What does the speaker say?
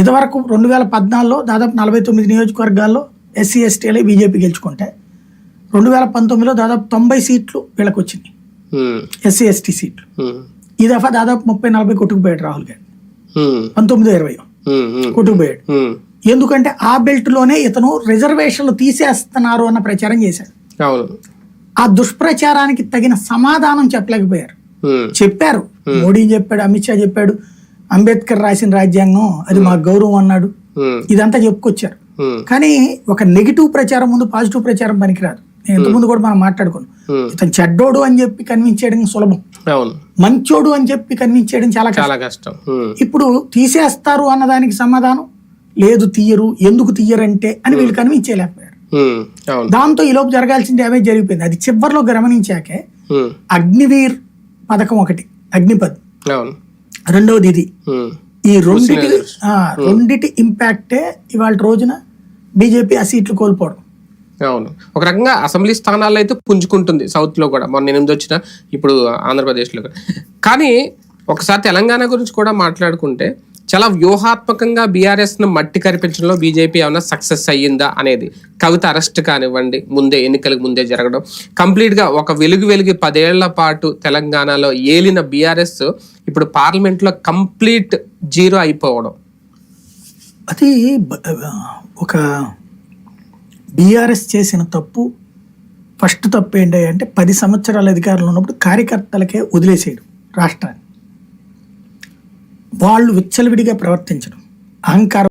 ఇదివరకు 2014లో దాదాపు 49 నియోజకవర్గాల్లో ఎస్సీ ఎస్టీలే బీజేపీ గెలుచుకుంటే 2019లో దాదాపు 90 సీట్లు వీళ్ళకి వచ్చినాయి, ఎస్సీ ఎస్టీ సీట్లు. ఈ దఫా దాదాపు 30-40 కొట్టుకుపోయాడు రాహుల్ గాంధీ. 19-20 కొట్టుకుపోయాడు. ఎందుకంటే ఆ బెల్ట్ లోనే ఇతను రిజర్వేషన్లు తీసేస్తున్నారు అన్న ప్రచారం చేశాడు. ఆ దుష్ప్రచారానికి తగిన సమాధానం చెప్పలేకపోయారు. చెప్పారు, మోడీ చెప్పాడు, అమిత్ షా చెప్పాడు, అంబేద్కర్ రాసిన రాజ్యాంగం అది మాకు గౌరవం అన్నాడు, ఇదంతా చెప్పుకొచ్చారు. కానీ ఒక నెగిటివ్ ప్రచారం ముందు పాజిటివ్ ప్రచారం పనికిరాదు. నేను ఇంతకుముందు కూడా మనం మాట్లాడుకున్నాం, ఇతను చెడ్డోడు అని చెప్పి కన్విన్స్ చేయడం సులభం, మంచోడు అని చెప్పి కన్విన్స్ చేయడం చాలా కష్టం. ఇప్పుడు తీసేస్తారు అన్నదానికి సమాధానం లేదు, తీయరు, ఎందుకు తీయరంటే అని వీళ్ళు కన్విన్స్ చేయలేకపోయారు. దాంతో ఈ లోపు జరగాల్సిన డ్యామేజ్ జరిగిపోయింది. అది చివరిలో గమనించాకే అగ్నివీర్ పథకం ఒకటి, అగ్నిపథ్ రెండవది ఇది, ఈ రెండిటి ఇంపాక్టే ఇవాళ రోజున బీజేపీ ఆ సీట్లు కోల్పోవడం. అవును, ఒక రకంగా అసెంబ్లీ స్థానాల్లో అయితే పుంజుకుంటుంది సౌత్ లో కూడా, మొన్న 8 వచ్చిన ఇప్పుడు ఆంధ్రప్రదేశ్ లో. కానీ ఒకసారి తెలంగాణ గురించి కూడా మాట్లాడుకుంటే చాలా వ్యూహాత్మకంగా బీఆర్ఎస్ ను మట్టి కరిపించడంలో బీజేపీ ఏమైనా సక్సెస్ అయ్యిందా అనేది, కవిత అరెస్ట్ కానివ్వండి, ముందే ఎన్నికలకు ముందే జరగడం, కంప్లీట్ గా ఒక వెలుగు 10 ఏళ్ల పాటు తెలంగాణలో ఏలిన బీఆర్ఎస్ ఇప్పుడు పార్లమెంట్ లో కంప్లీట్ జీరో అయిపోవడం. అది ఒక బీఆర్ఎస్ చేసిన తప్పు, ఫస్ట్ తప్పు ఏంటి అంటే 10 సంవత్సరాల అధికారంలో ఉన్నప్పుడు కార్యకర్తలకే వదిలేసేయడం రాష్ట్రాన్ని. వాళ్ళు విచ్చలవిడిగా ప్రవర్తించడం, అహంకారం